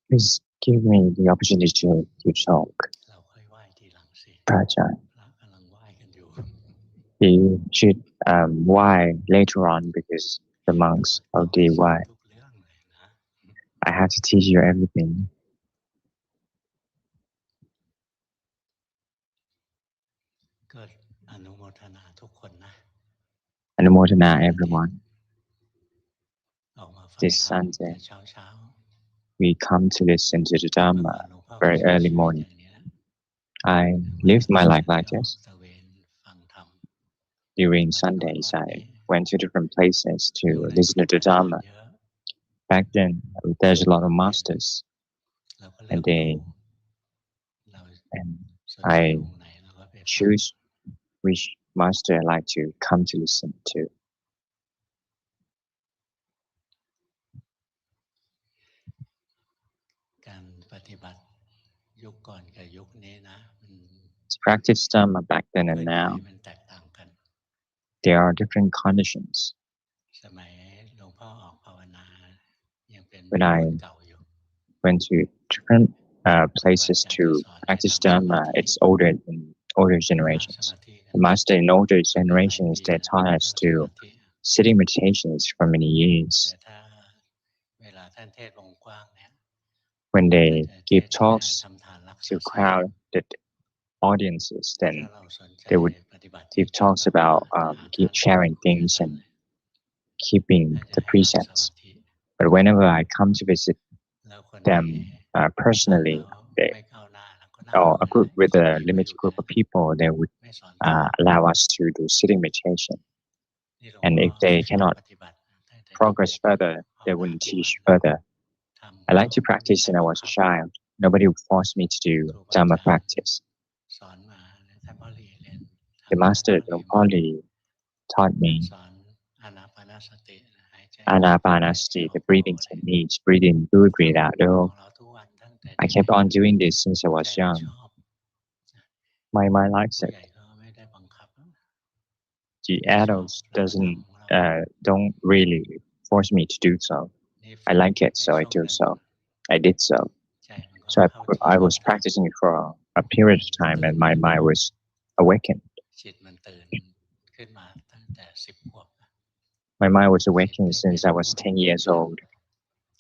Please give me the opportunity to talk, เราค่อยไหว้ทีหลังสิ Prajan. พระกำลังไหว้กันอยู่ You should why later on because the monks already why. ทุกเรื่องเลยนะ I have to teach you everything. ก็อนุโมทนาทุกคนนะ Anumodana everyone. ออกมาฟัง This ธรรม Sunday แต่เช้า we come to listen to the ๆ Dhamma หลวงพ่อ very ก็ใช้ early ชีวิต morning. อย่างนี้นะ I live my life like ออก this. ตระเวนฟังธรรม During Sundays, I went to different places อยู่ to ใน listen to the อาจารย์ Dhamma. เยอะ Back then, there's a lot of masters, เราก็เลือก and ดู they เรา and สนใจ I องค์ไหนเราก็ไปฟัง choose which master I like to come to listen to. การปฏิบัติยุคก่อนกับยุคนี้นะมัน To practice Dhamma back then พื้ and นฐาน now, มันแตกต่างกัน there are different conditions. สมัยหลวงพ่อออกภาวนายังเป็น When I รุ่นเก่าอยู่ went to different places to practice Dhamma, it's older in older นั่งส generations. มาธิกัน The master in older หลาย generations, ปี they แล้ว taught นั่ us งส to มาธิ sitting meditations for many แต่ years. ถ้าเวลาท่านเทศน์วงกว้างเนี่ย When ท่าน they จะเท give ศน์แค่ talks ทำทานรักษา to ศีล crowded audiences, แต่ then ถ้าเราสนใจ they would ปฏิบัติจ give ริงๆ talks ก็ about จะหา keep ท่าน sharing คุยกับ things ท่าน and เลย keeping ท่านจะ the ให้นั่งส precepts. มาธิ But whenever I come to visit แล้วคน them ที่ personally, ฟัง they, แล้วไม่ก้าวหน้าเราก็นั่ง or a group with ส a มาธิไป limited อยู่ group กั of น people, they would ไม่สอนต่อ allow us to do sitting meditation. นี่หลวง And พ่อ if they นัก cannot ปฏิบัติตั้งแต่ progress เด็ก further, ๆภาว they นา wouldn't ทุกวัน teach further. ทำ I like to ก็ไม่มี practice ใคร when I บัง was a คับ child. Nobody would force me to ครู do บาอา Dhamma จารย์ practice. สอนมาท่านพ่อหลีเรียน The ทำกับท่าน master พ่อหลี Luangpu มา Pramote taught ท่าน me สอนอานาปานสติหายใจเข้าหายใจ Anapanasati, อ the อก breathing รู้ techniques, breathe in good, ฟัง breathe out ขอ little. งเราทุกวันตั้งแต่ I เด็ kept ก on doing this since I ๆ was ใจเรา young. ชอบ My mind likes ผู้ it. ใหญ่ก็ไม่ได้บังคับ The เราชอบ adults เราก็ทำ doesn't ของเรา don't really force me to do so. นี่ I ฝึก like it, ไป so I ช่วง do หนึ่ง so. I did so. ใจมันก็ So เข้าที่ I ฟัง was ธรรม practicing it for a period of time, and my mind was awakened. จิตมันตื่นขึ้นมาตั้งแต่10 ขวบ My mind was จิต awakened ได้เป็น since I was ผู้รู้ 10 ผู้ years ตื่น old.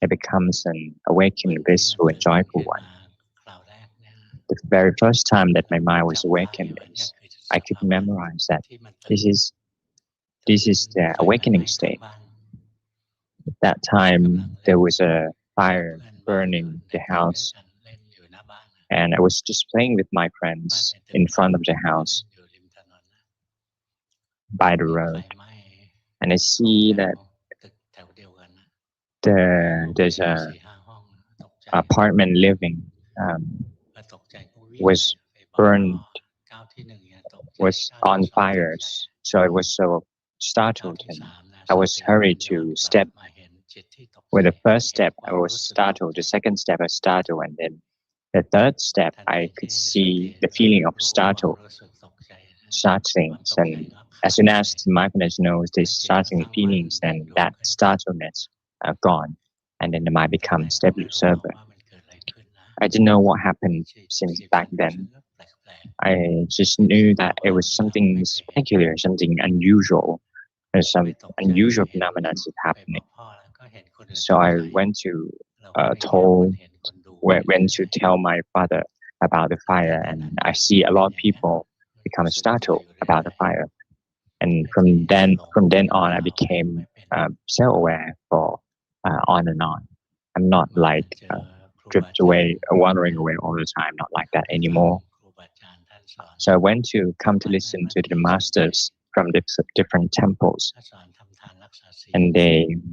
It becomes an วัน awakened, ที่มัน blissful, ตื่ and น joyful ขึ้น one. มาคราวแรกเนี่ย The very first time that เรา my mind was จำได้ awakened ว่าเนี่ย is คือ I ส could ภาวะ memorize that ที่มันตื่ this น is ตอน this นั้น is the ไฟมันไหม้ awakening ทั้ง state. บ้าน At that กำลั time, งเล่ there น was a กับ fire เพื่อนบ้าน burning เด็ the กๆด้วย house, กันเล่นอยู่หน้าบ้าน and I was just playing with my บ้าน friends เป็นตึ in ก front of the เล่น house อยู่ริมถนน by the มีไฟ road, ไหม้ and I ห้อง see แถว that ตึกแถวเดียวกัน there's อยู่ a 4-5 ห้องตกใจ apartment living พอตกใจก็วิ่งเลย was ไปบอกพ่อ burned ก้าวที่ 1 เนี่ยตกใจ was ก้าว on ที่ 2 ตกใจ fires, so I was so ก้าว startled ที่ and 3 นะ I ส was ติมัน hurried ย้อน to กลับ step มาเห็นจิตที่ตกใจ with the มัน first เห็น step ควา I ม was รู้สึกตก startled, ใจ the second step I startled, and then the third step ทัน I ที could ที่ส see ติ the เริ่ม feeling of รู้ความ startled รู้สึกตกใจนะ startlings, ความตกใจ and ก็ as หาย soon ไป as the mindfulness knows แล้ these วจิตก็ startling ตั้งมั่น feelings, ตั้ง then อยู่ that ขึ้น startledness are gone, and then the mind ตอนนั้น becomes ก็ไม่รู้หรอก sober. ว่ามันเกิดอะไรขึ้นนะ I didn't know what มี happened จิต since มีค back วามรู้สึก then. แปลก I just ๆ knew มีภา that วะ it was ที่เรา something ไม่เคยเห็น specular, something unusual. There's ไม่ some ตกใจ unusual เห็น phenomena is ไปบอ happening. กพ่อแล้วก็เห็นคนอื่น So ตก I ใจ went to เราก็มีแค่คน told เห็นคนดูไป went เรื่ to อย tell my father about the ๆตั้งแต่ fire, ตอนนั้น and จ I น see a เป็ lot น of อย่างเงี้ย people รู้ become สึกตัว startled อยู่ about เรื่ the อย fire. ๆ And ไม่ที่จะหลง from then เรื่ on, อง I ราว became ไม่เป็น self-aware for on and on. I'm not เมื่อ like เจอครูบา drift อาจาร away, ย์ wandering away all the time. Not like อยาก that ให้ฟัง anymore. ครูบาอาจารย์ท่านสอน So I went to come to วันไหน listen วัน to the ที่สนใจ masters from different temples, ถ้าสอนทำทานรักษาศีล and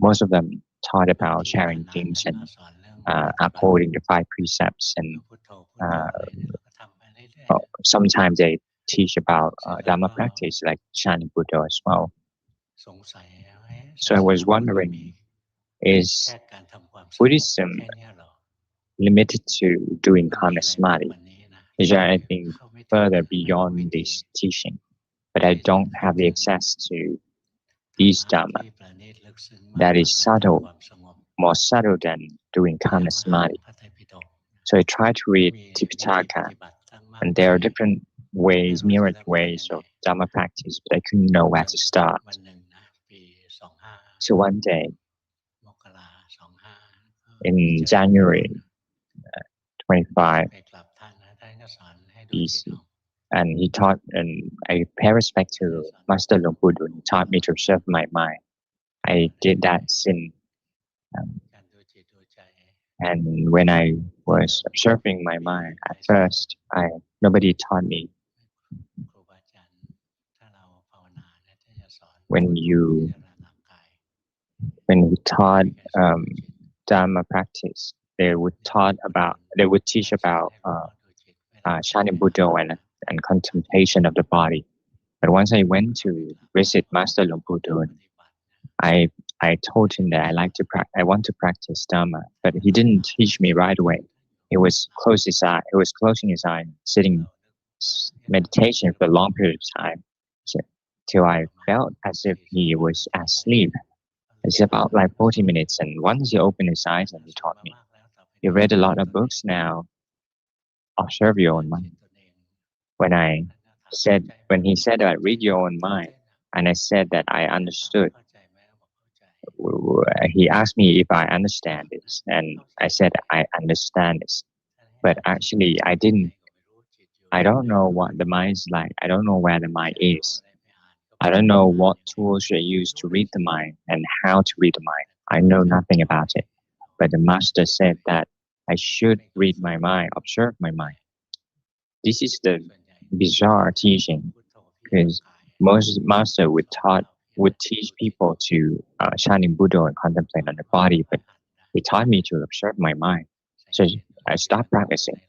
most of them taught บาง about ที sharing นานๆ things ท่าน and ก็สอนเรื่องปฏิบัติ upholding the 5 precepts, เรา and พุทโธพุทโธอะไรเนี่ยเราก็ทำไปเรื่อยๆ sometimes they teach about เสร็จแล้ว Dhamma ก็ practice like chanting Buddha as well. สงสัยว่าศา So I ส was นาพุทธมัน wondering, มี is แค่การทำความสงบ Buddhism แค่เนี้ยเหรอ limited to doing มันมี karma อะไรมาก samadhi? กว่านี้นะ Is there เรา anything เข้าไม่ถึง further ไม่รู้วิ beyond ธี this teaching? But วิ I ธี don't ให้ have the ถึง access to ธรร these มะ Dhamma ที่ประณีตลึกซึ้งมาก that กว่า is การทำ subtle ความสงบ more subtle than doing อย่าง calmness อ่าน samadhi. พระไตรปิฎก So I try to ก็ read มีวิธีป Tipitaka, ฏิบัติตั้งมาก and มา there are ย different ไม่ ways, รู้จะ myriad เริ่มต้น ways ยังไง of Dharma practice, but I couldn't know จ where to start. วันหนึ่งนะ ปี So one day 25 มกรา 25 ก็ in ไปเจอหลวงปู่ January นะ 25 ไปกราบท่านนะ ท่านก็สอนให้ดูจิต BC, ออก and he taught, and I pay respect ท่าน to ก็สอน Master Luangpu Dun. He taught me to observe my mind. I did that since, การดูจิตดูใจ and when I was observing my mind, at first, nobody taught me. ครูบาอาจารย์ ถ้าเราภาวนาเนี่ย ท่านจะสอน When พิ you จารณากาย when we ให้ taught การดูจิต Dharma practice, they would teach ท่านสอน about ให้รู้ว่าดูจิต ไม่ได้ Shani Buddha and contemplation of the body. But once I went to visit Master Luangpu Dun, ปฏิบัติเนี่ย I told him that I want to practice Dharma, but he didn't teach me right away. He was closing his eye, sitting เรานึกว่า meditation for a long period of time, till I felt as if he was asleep. It's about like 40 minutes, and once he opened his eyes and he taught me, you read a lot of books now, observe your own mind. When he said that, read your own mind, and I said that I understood, he asked me if I understand this, and I said I understand this, but actually I don't know what the mind is like. I don't know where the mind is. I don't know what tools I use to read the mind and how to read the mind. I know nothing about it. But the master said that I should read my mind, observe my mind. This is the bizarre teaching, because most master would teach people to shining Buddha and contemplate on the body, but he taught me to observe my mind. So I stopped practicing.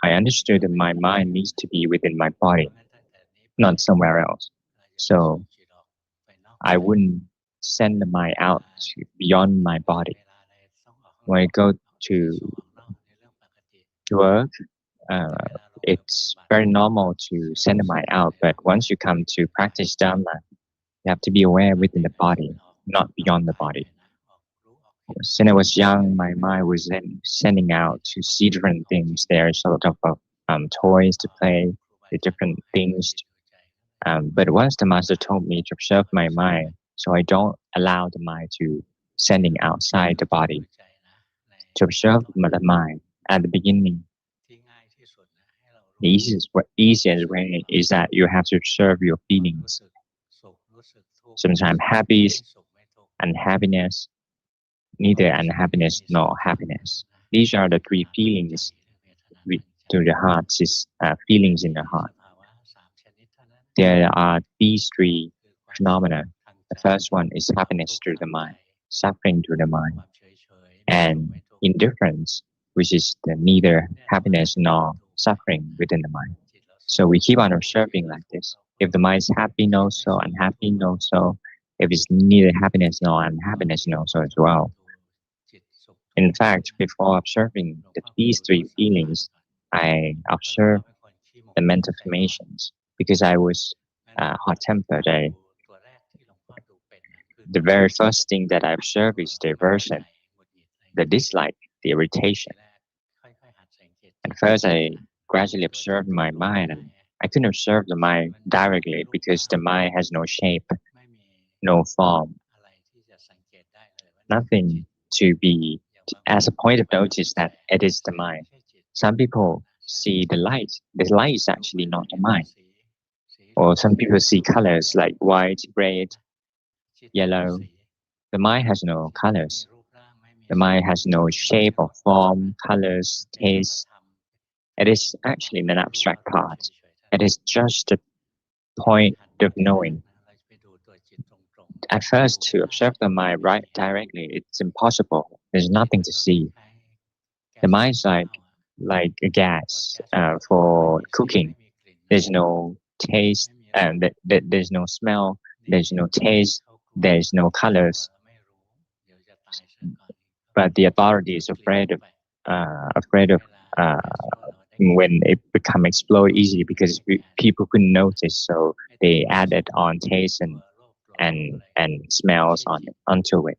I understood that my mind needs to be within my body, not somewhere else. So I wouldn't send the mind out beyond my body. When I go to work, it's very normal to send the mind out, but once you come to practice Dharma, you have to be aware within the body, not beyond the body. Since I was young, my mind was then sending out to see different things. There's a lot of toys to play, the different things. But once the master told me to observe my mind, so I don't allow the mind to sending outside the body. To observe the mind at the beginning, the easiest way is that you have to observe your feelings. Sometimes happy, unhappiness, neither unhappiness nor happiness. These are the three feelings to the heart, feelings in the heart. There are these three phenomena. The first one is happiness through the mind, suffering through the mind, and indifference, which is neither happiness nor suffering within the mind. So we keep on observing like this. If the mind is happy, no so, unhappy, no so. If it's neither happiness nor unhappiness, no so as well. In fact, before observing these three feelings, I observed the mental formations. Because I was hot-tempered, the very first thing that I observe is the aversion, the dislike, the irritation. At first, I gradually observed my mind, and I couldn't observe the mind directly because the mind has no shape, no form, nothing to be as a point of notice that it is the mind. Some people see the light. The light is actually not the mind. Or some people see colors like white, red, yellow. The mind has no colors. The mind has no shape or form, colors, taste. It is actually an abstract part. It is just a point of knowing. At first, to observe the mind right directly, it's impossible. There's nothing to see. The mind is like a gas for cooking. There's no taste, and there's no smell, there's no taste, there's no colors. But the authority is afraid of when it become explode easily because people couldn't notice, so they added on taste and smells onto it.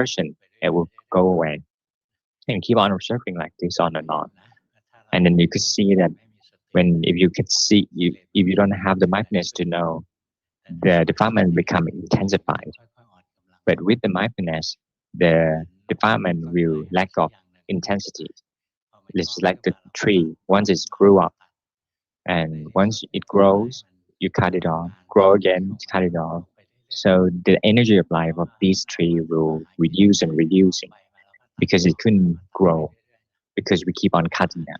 version, it will go away. And keep on observing like this on and on. And then you could see that when if you could see you if you don't have the mindfulness to know, the defilement become intensified. But with the mindfulness, the defilement will lack of intensity. It's like the tree. Once it grew up, and once it grows, you cut it off. Grow again, cut it off. So the energy of life of these tree will reduce and reducing because it couldn't grow because we keep on cutting them.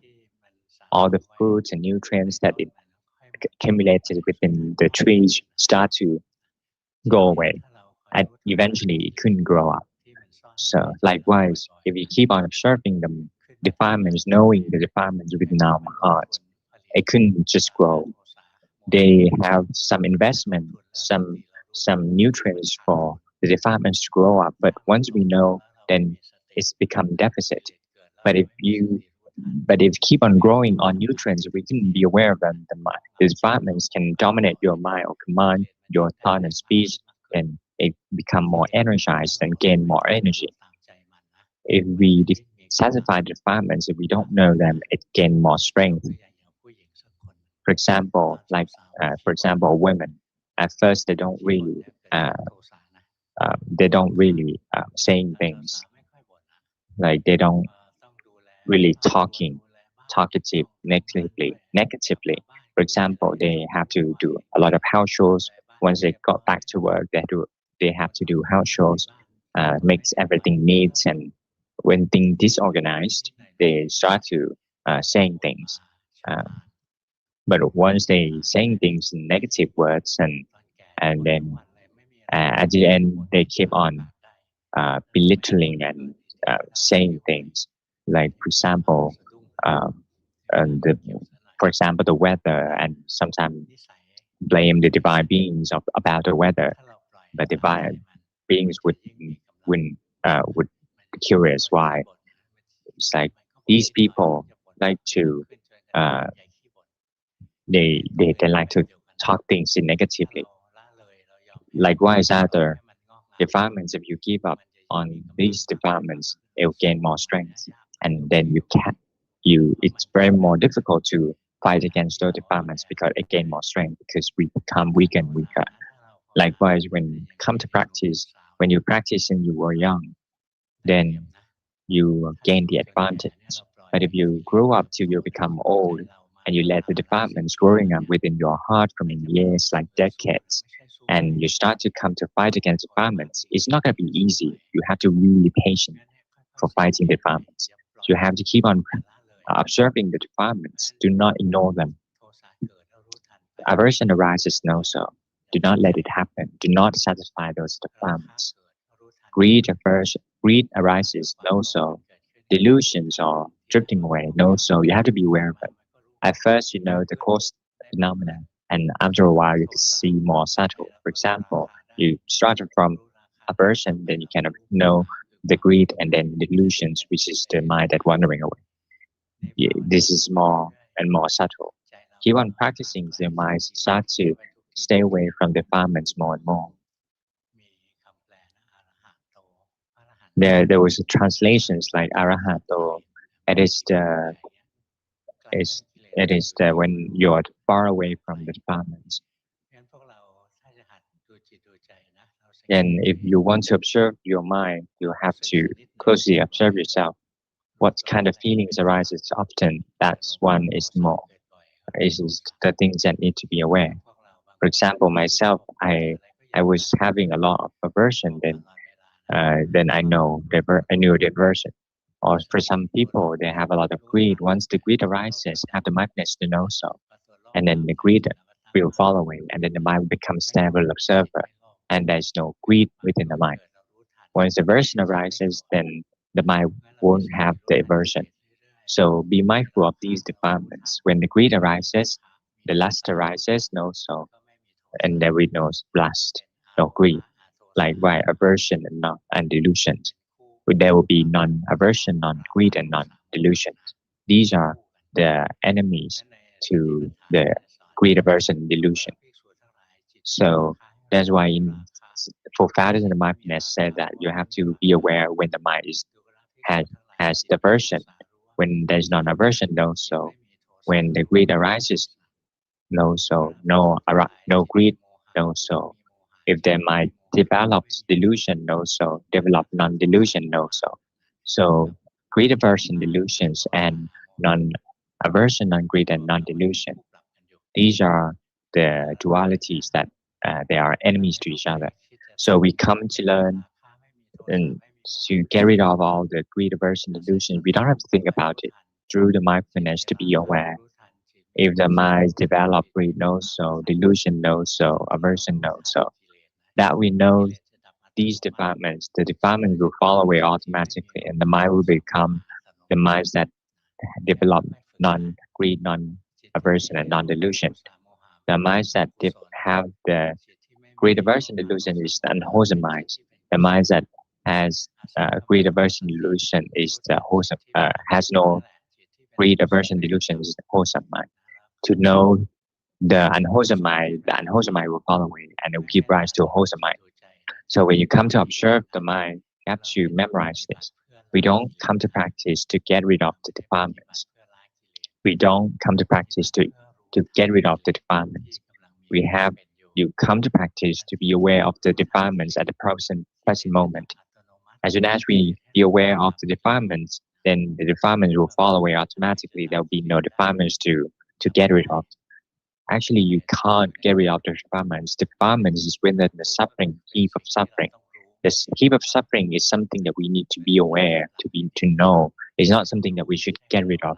All the foods and nutrients that it accumulated within the trees start to go away, and eventually it couldn't grow up. So likewise, if you keep on observing the defilements, knowing the defilements within our heart, it couldn't just grow. They have some investment, some nutrients for the defilements to grow up. But once we know, then it's become deficit. But if you but if keep on growing on nutrients, we can be aware of them. The defilements can dominate your mind or command your thought and speech, then it become more energized and gain more energy. If we satisfy the defilements, if we don't know them, it gain more strength. For example, women at first uh, they don't really saying things like they don't really talkative negatively. For example, they have to do a lot of house chores. Once they got back to work, they have to do house chores, makes everything neat. And when things disorganized, they start to saying things. Um, but once they saying things in negative words, and then at the end they keep on belittling and saying things like, for example, um, the for example the weather, and sometimes blame the divine beings about the weather. But divine beings would would be curious why. It's like these people like to uh, they like to talk things in negatively. Likewise, other defilements, if you give up on these defilements, it will gain more strength, and then you can you it's very more difficult to fight against those defilements because it gain more strength because we become weaker and weaker. Likewise, when come to practice, when you practice and you were young, then you gain the advantage. But if you grow up till you become old and you let the defilements growing up within your heart from in years like decades, and you start to come to fight against defilements, it's not going to be easy. You have to really be patient for fighting defilements. You have to keep on observing the defilements. Do not ignore them. Aversion arises no so. Do not let it happen. Do not satisfy those defilements. Greed arises no so. Delusions or drifting away no so. You have to be aware of it. At first, you know the cause phenomena, and after a while, you can see more subtle. For example, you started from aversion, then you kind of know the greed, and then delusions, which is the mind that wandering away. This is more and more subtle. Keep on practicing, the mind start to stay away from defilements more and more. There was a translations like arahato. It is the is it is the when you're far away from the defilements. And if you want to observe your mind, you have to closely observe yourself. What kind of feelings arises often? That's one is more. Is the things that need to be aware. For example, myself, I was having a lot of aversion. Then I knew diversion. Or for some people, they have a lot of greed. Once the greed arises, have the mindfulness to know so, and then the greed will fall away, and then the mind becomes stable observer, and there's no greed within the mind. Once aversion arises, then the mind won't have the aversion. So be mindful of these defilements. When the greed arises, the lust arises, no so, and there will no lust, no greed. Likewise, aversion and delusion. There will be non-aversion, non-greed, and non-delusion. These are the enemies to the greed, aversion, and delusion. So that's why for fathers in the mindfulness said that you have to be aware when the mind has has diversion, when there's non-aversion, no so. When the greed arises, no so, no greed, no so. If their mind develops delusion, no so. Develop non-delusion, no so. So greed, aversion, delusions, and non-aversion, non-greed, and non-delusion. These are the dualities that they are enemies to each other. So we come to learn and to get rid of all the greed, aversion, delusion. We don't have to think about it through the mindfulness to be aware. If the mind develops greed knows so, delusion knows so, aversion knows so, that we know these defilements, the defilement will fall away automatically, and the mind will become the minds that develop non-greed, non-aversion, and non-delusion. The minds that have the greed, aversion, delusion is the unwholesome minds. The minds that has greed, aversion, delusion is the wholesome. Has no greed, aversion, delusion is the wholesome mind. To know the unwholesome mind will fall away, and it will give rise to a wholesome mind. So when you come to observe the mind, you have to memorize this. We don't come to practice to get rid of the defilements. We don't come to practice to get rid of the defilements. We have you come to practice to be aware of the defilements at the present moment. As soon as we be aware of the defilements, then the defilements will fall away automatically. There will be no defilements to get rid of. Actually, you can't get rid of the defilements. Defilements is within the suffering, heap of suffering. This heap of suffering is something that we need to be aware, to know. It's not something that we should get rid of.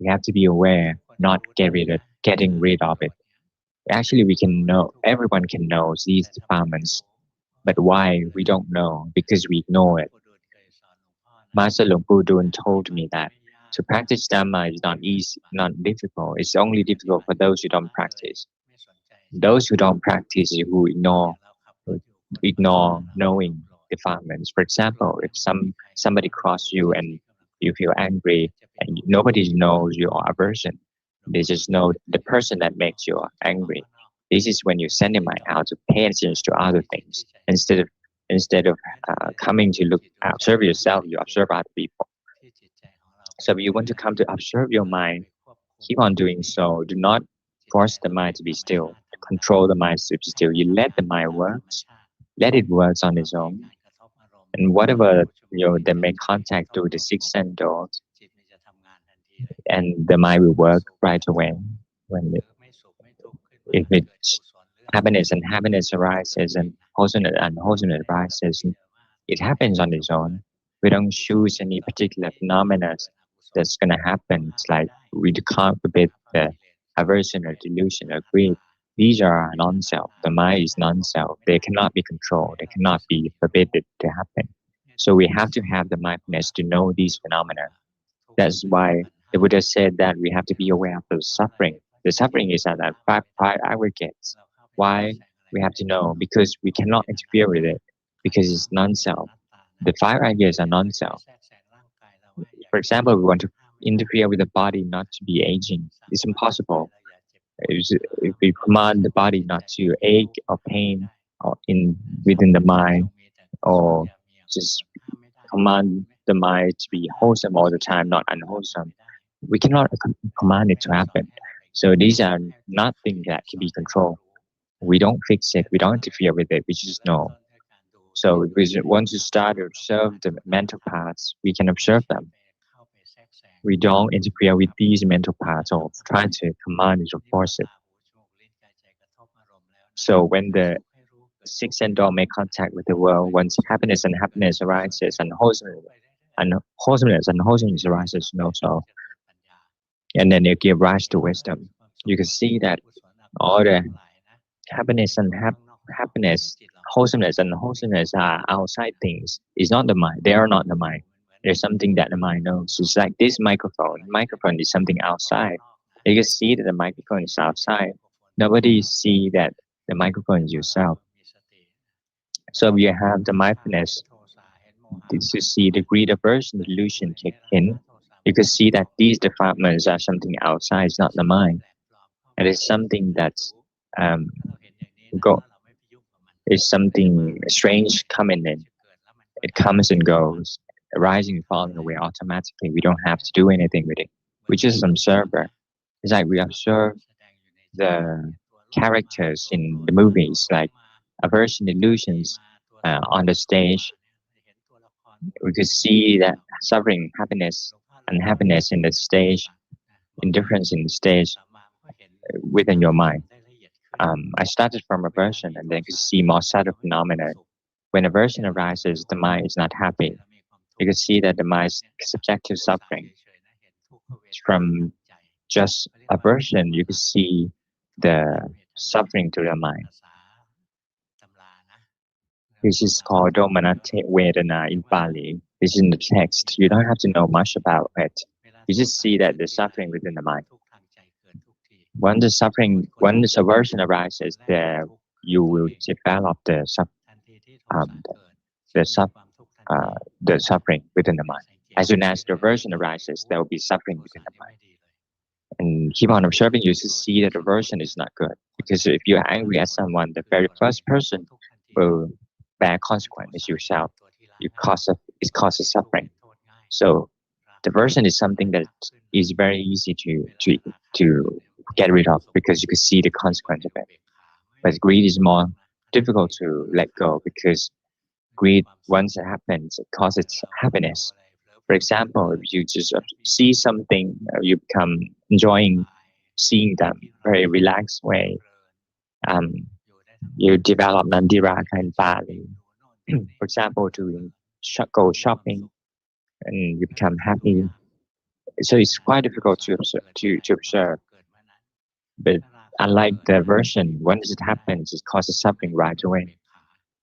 We have to be aware, not getting rid of it. Actually, we can know, everyone can know these defilements, but why we don't know? Because we ignore it. Master Luangpu Dun told me that to practice Dhamma is not easy, not difficult. It's only difficult for those who don't practice. Those who don't practice, who ignore knowing defilements. For example, if somebody cross you and you feel angry and nobody knows your aversion, they just know the person that makes you angry. This is when you send your mind out to pay attention to other things instead of coming to observe yourself. You observe other people. So if you want to come to observe your mind, keep on doing so. Do not force the mind to be still. Control the mind to be still. You let the mind work. Let it work on its own. And whatever they make contact through the six sense doors, and the mind will work right away. When if it's happiness arises and wholesomeness arises, it happens on its own. We don't choose any particular phenomena that's gonna happen. It's like we can't forbid the aversion or delusion or greed. These are non-self. The mind is non-self. They cannot be controlled. They cannot be forbidden to happen. So we have to have the mindfulness to know these phenomena. That's why the Buddha said that we have to be aware of the suffering. The suffering is at that five aggregates. Why we have to know? Because we cannot interfere with it, because it's non-self. The five aggregates are non-self. For example, we want to interfere with the body not to be aging. It's impossible. If we command the body not to ache or pain or within the mind, or just command the mind to be wholesome all the time, not unwholesome, we cannot command it to happen. So these are not things that can be controlled. We don't fix it. We don't interfere with it. We just know. So if we want to start to observe the mental parts, we can observe them. We don't interfere with these mental parts or try to command it or force it. So when the six and door make contact with the world, once happiness arises, and wholesomeness arises also, and then it gives rise to wisdom. You can see that all the happiness and happiness, wholesomeness and unwholesomeness are outside things. It's not the mind. They are not the mind. There's something that the mind knows. It's like this microphone. Microphone is something outside. You can see that the microphone is outside. Nobody see that the microphone is yourself. So you have the mindfulness to see the greed, aversion, delusion kick in. You can see that these defilements are something outside. It's not the mind. It is something that's um, go. It's something strange coming in. It comes and goes, rising and falling away automatically. We don't have to do anything with it. We just observe it. It's like we observe the characters in the movies, like aversion, illusions on the stage. We could see that suffering, happiness, unhappiness in the stage, indifference in the stage within your mind. I started from aversion and then could see more subtle phenomena. When aversion arises, the mind is not happy. You can see that the mind is subject to suffering. From just aversion, you can see the suffering to the mind. This is called Domanate Vedana in Pali. This is in the text. You don't have to know much about it. You just see that the suffering within the mind. When the aversion arises, there you will develop um, the, sub, the suffering within the mind. As soon as the aversion arises, there will be suffering within the mind. And keep on observing, you should see that aversion is not good. Because if you're angry at someone, the very first person will bear consequence yourself. It causes suffering. So diversion is something that is very easy to get rid of because you can see the consequence of it. But greed is more difficult to let go because greed, once it happens, it causes happiness. For example, if you just see something, you become enjoying seeing them very relaxed way. Um, you develop nandiraka in Bali. For example, to go shopping and you become happy. So it's quite difficult to observe. But unlike the version, once it happens, it causes suffering right away.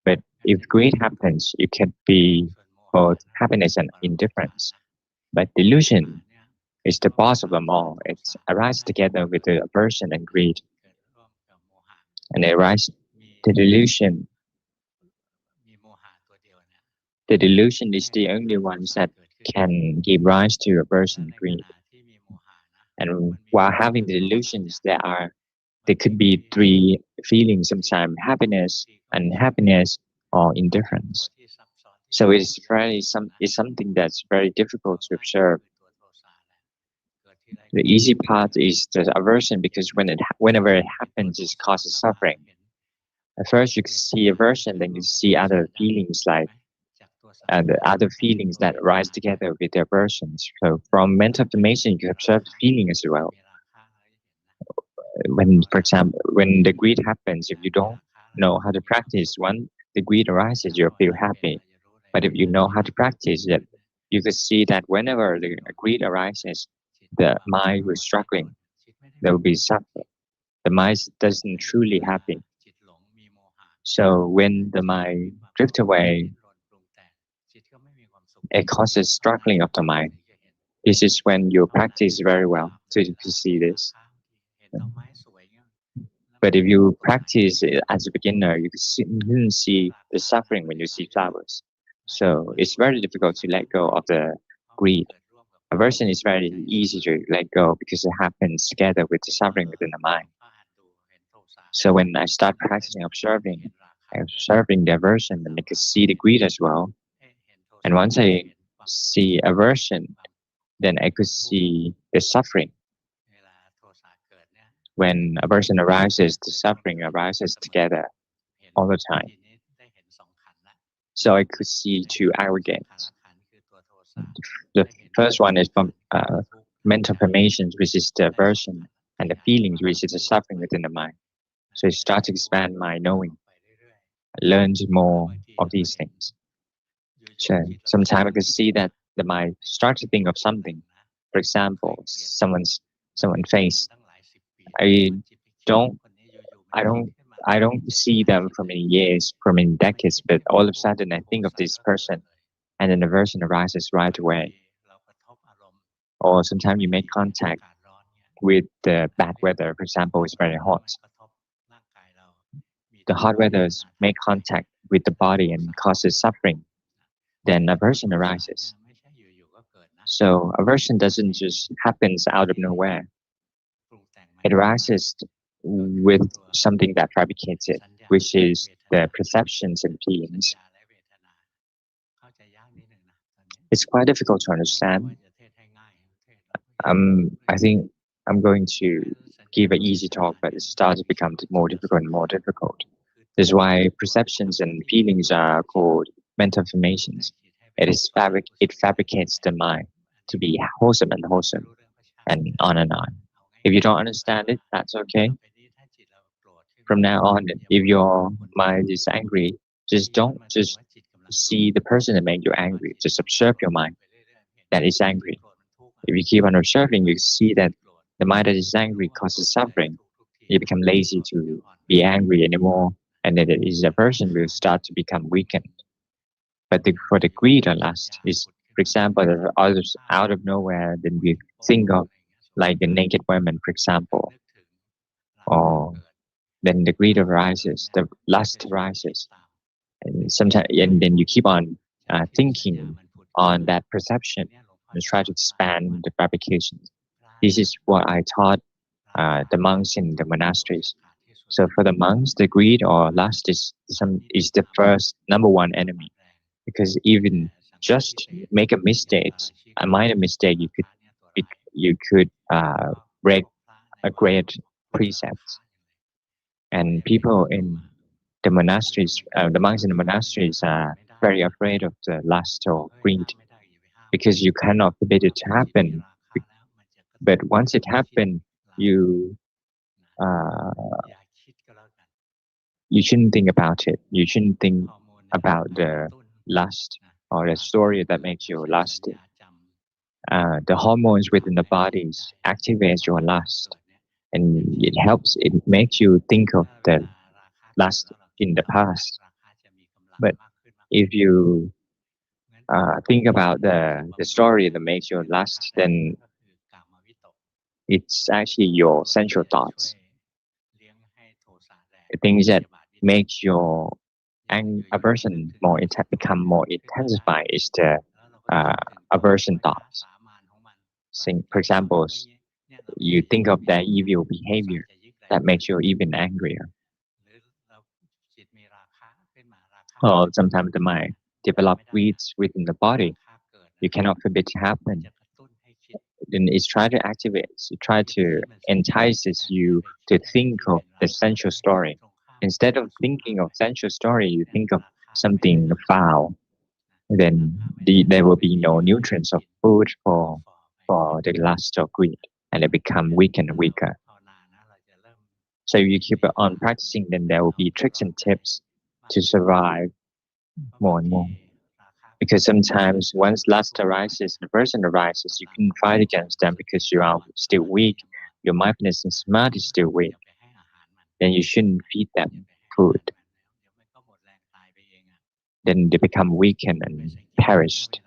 But if greed happens, it can be both happiness and indifference. But delusion is the boss of them all. It arises together with the aversion and greed. And it arises, the delusion, the delusion is the only one that can give rise to aversion and greed. And while having the delusions, there could be three feelings sometimes: happiness, unhappiness, or indifference. So it's something that's very difficult to observe. The easy part is the aversion because whenever it happens, it causes suffering. At first, you can see aversion, then you see other feelings like the other feelings that rise together with the aversions. So from mental formation, you can observe the feeling as well. When, for example, when the greed happens, if you don't know how to practice, when the greed arises, you'll feel happy. But if you know how to practice it, you can see that whenever the greed arises, the mind will struggling. There will be suffering. The mind doesn't truly happy. So when the mind drifts away, it causes struggling of the mind. This is when you practice very well to see this. But if you practice as a beginner, you can see the suffering when you see flowers. So it's very difficult to let go of the greed. Aversion is very easy to let go because it happens together with the suffering within the mind. So when I start practicing observing the aversion, then I can see the greed as well. And once I see aversion, then I could see the suffering. When aversion arises, the suffering arises together all the time. So I could see two aggregates. The first one is from mental formations, which is the aversion, and the feelings, which is the suffering within the mind. So I start to expand my knowing, learn more of these things. So sometimes I could see that the mind starts to think of something. For example, someone's face. I don't I don't I don't see them for many years, for many decades, but all of a sudden I think of this person and then the aversion arises right away. Or sometimes you make contact with the bad weather. For example, it's very hot. The hot weather make contact with the body and causes suffering. Then aversion arises. So aversion doesn't just happens out of nowhere. It arises with something that fabricates it, which is the perceptions and feelings. It's quite difficult to understand. I think I'm going to give an easy talk, but it starts to become more difficult and more difficult. This is why perceptions and feelings are called mental formations. It fabricates the mind to be wholesome and wholesome, and on and on. If you don't understand it, that's okay. From now on, if your mind is angry, just don't just see the person that made you angry. Just observe your mind that is angry. If you keep on observing, you see that the mind that is angry causes suffering. You become lazy to be angry anymore, and then the person will start to become weakened. But for the greed or lust is, for example, out of nowhere, then we think of like a naked woman, for example, or then the greed arises, the lust arises, and sometimes, and then you keep on thinking on that perception and try to expand the fabrications. This is what I taught the monks in the monasteries. So for the monks, the greed or lust is the first number one enemy, because even just make a mistake, a minor mistake, you could break a great precept. And people in the monasteries, the monks in the monasteries are very afraid of the lust or greed, because you cannot forbid it to happen. But once it happens, you uh, you shouldn't think about it. You shouldn't think about the lust or the story that makes you lusty. The hormones within the bodies activate your lust, and it makes you think of the lust in the past. But if you think about the story that makes you lust, then it's actually your sensual thoughts, the things that makes your aversion become more intensified is the aversion thoughts. For example, you think of that evil behavior that makes you even angrier. Or sometimes the mind develop weeds within the body. You cannot forbid to happen. Then it's try to activate, try to entices you to think of the sensual story. Instead of thinking of sensual story, you think of something foul. Then there will be no nutrients of food for the lust or greed, and they become weaker and weaker. So if you keep on practicing, then there will be tricks and tips to survive more and more. Because sometimes once lust arises, the person arises, you can fight against them because you are still weak. Your mindfulness and smart is still weak. Then you shouldn't feed them food. Then they become weakened and perished.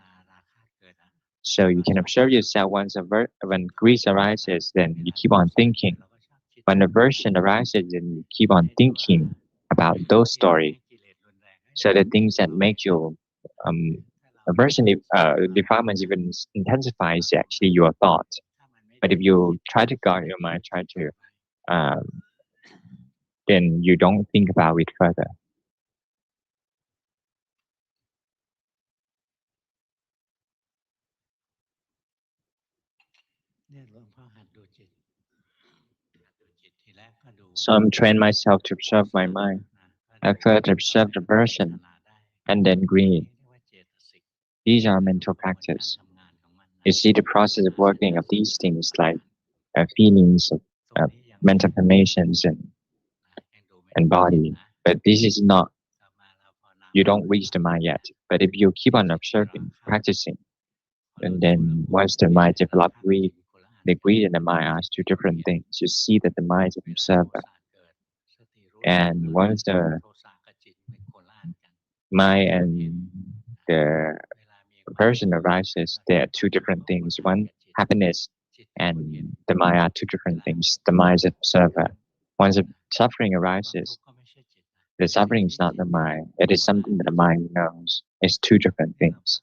So you can observe yourself when greed arises, then you keep on thinking. When aversion arises, then you keep on thinking about those stories. So the things that make you um, aversion, defilements even intensify is actually your thought. But if you try to guard your mind, um, then you don't think about it further. เนี่ยหลวงพ่อหัดดูจิตทีแรกก็ดู So I'm training myself to observe my mind. I first observe the aversion and then greed. These are mental practice. You see the process of working of these things like feelings of mental formations and body. But this is not, you don't reach the mind yet. But if you keep on observing, practicing, and then once the mind develops greed, the greed and the mind are two different things. You see that the mind is an observer. And once the mind and the person arises, there are two different things. One, happiness and the mind are two different things. The mind is an observer. Once the suffering arises, the suffering is not the mind. It is something that the mind knows. It's two different things.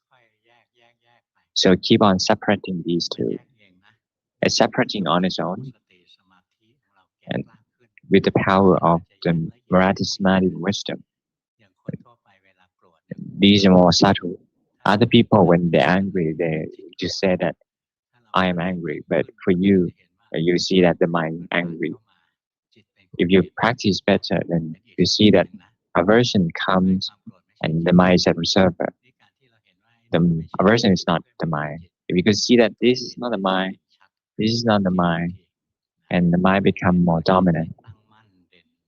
So keep on separating these two. It's separating on its own, and with the power of the Marathi Samadhi wisdom. These are more subtle. Other people, when they're angry, they just say that I am angry. But for you, you see that the mind angry. If you practice better, then you see that aversion comes and the mind is a observer. The aversion is not the mind. If you could see that this is not the mind, this is not the mind, and the mind become more dominant,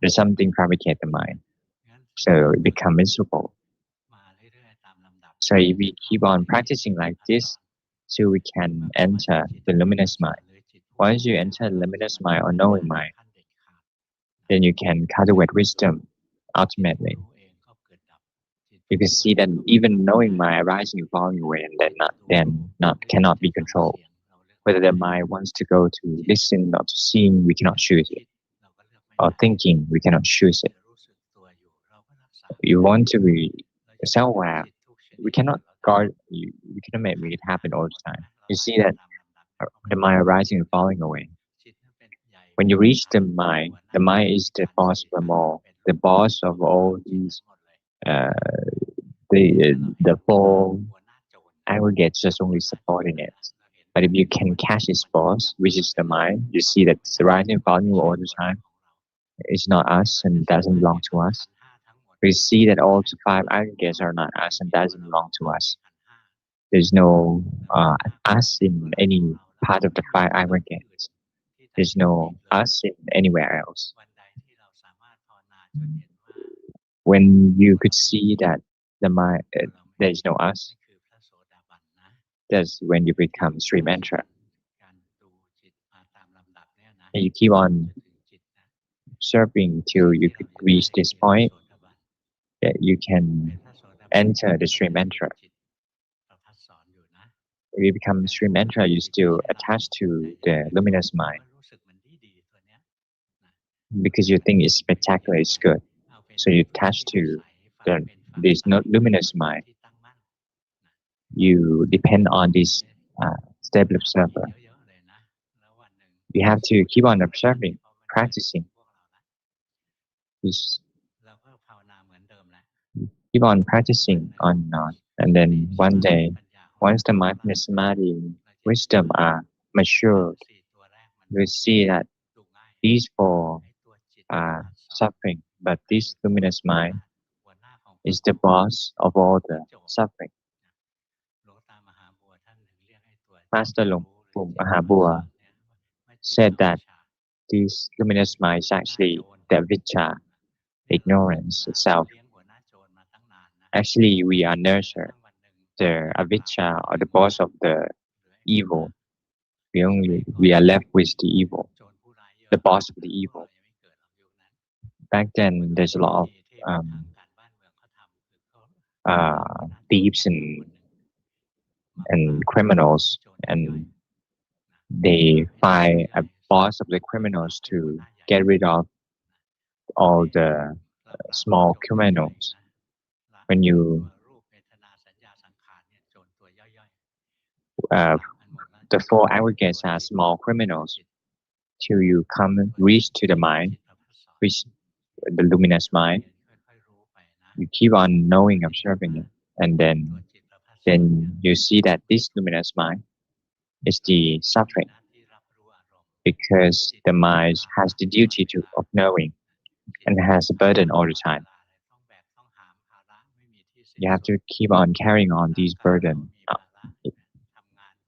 There's something fabricate the mind, so it becomes miserable. So if we keep on practicing like this, so we can enter the luminous mind. Once you enter luminous mind or knowing mind, then you can cultivate wisdom ultimately. You can see that even knowing mind arising and falling away and then not cannot be controlled. Whether the mind wants to go to listen or to seeing, we cannot choose it. Or thinking, we cannot choose it. You want to be self-aware, we cannot guard, we cannot make it happen all the time. You see that the mind arising and falling away. When you reach the mind is the boss of them all, the boss of all these, uh, the four aggregates just only supporting it. But if you can catch its boss, which is the mind, you see that it's rising and falling all the time. is not us and doesn't belong to us. We see that all the five aggregates are not us and doesn't belong to us. There's no us in any part of the five aggregates. There's no us in anywhere else. When you could see that the mind, there is no us, that's when you become Sri Mantra. And you keep on observing till you could reach this point that you can enter the Sri Mantra. If you become Sri Mantra, you still attached to the luminous mind because you think it's spectacular, it's good. So you attach to this not luminous mind. You depend on this stable observer. You have to keep on observing, practicing. Just keep on practicing on and on. And then one day, once the mindfulness, samadhi, and wisdom are matured, you see that these four are suffering, but this luminous mind is the boss of all the suffering. Master Luangpu Pramote said that this luminous mind is actually the avijja, ignorance itself. Actually, we are nurtured the avijja or the boss of the evil. We are left with the evil, the boss of the evil. Back then, there's a lot of thieves and criminals, and they find a boss of the criminals to get rid of all the small criminals. When you the four aggregates are small criminals till you come reach to the mind, reach the luminous mind. You keep on knowing, observing it, and then you see that this luminous mind is the suffering because the mind has the duty of knowing and has a burden all the time. You have to keep on carrying on these burden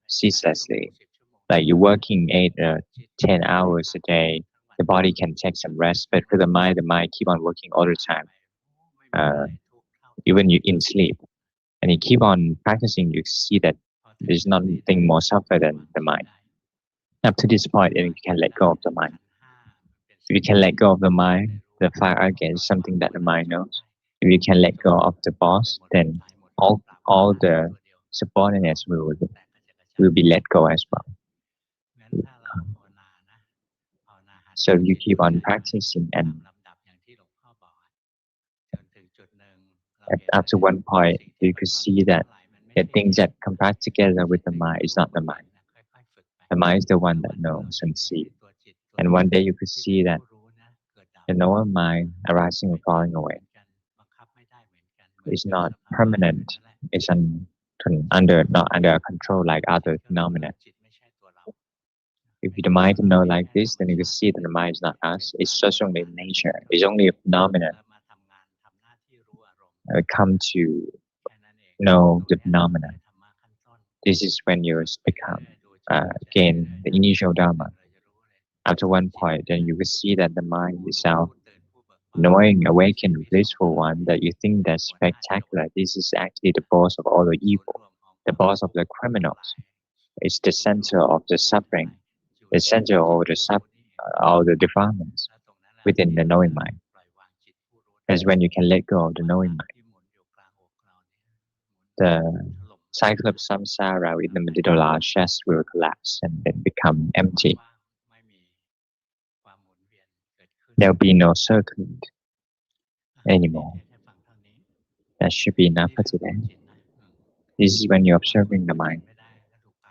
ceaselessly. Like you're working 10 hours a day, the body can take some rest, but for the mind keep on working all the time, even you in sleep. And you keep on practicing, you see that there's nothing more suffer than the mind. Up to this point, then you can let go of the mind. If you can let go of the mind, the fire again is something that the mind knows. If you can let go of the boss, then all the subordinates will be let go as well. So you keep on practicing, and up to one point, you could see that the things that compact together with the mind is not the mind. The mind is the one that knows and sees. And one day you could see that the knower mind arising and falling away is not permanent. It's not under control like other phenomena. If the mind can know like this, then you can see that the mind is not us. It's just only nature. It's only a phenomenon. Come to know the phenomena. This is when you become gain the initial dharma. After one point, then you will see that the mind itself, knowing awakened, blissful one, that you think that's spectacular. This is actually the boss of all the evil, the boss of the criminals. It's the center of the suffering, the center of all the defilements within the knowing mind. That's when you can let go of the knowing mind. The cycle of samsara in the middle of our chest will collapse and then become empty. There'll be no circling anymore. That should be enough for today. This is when you're observing the mind.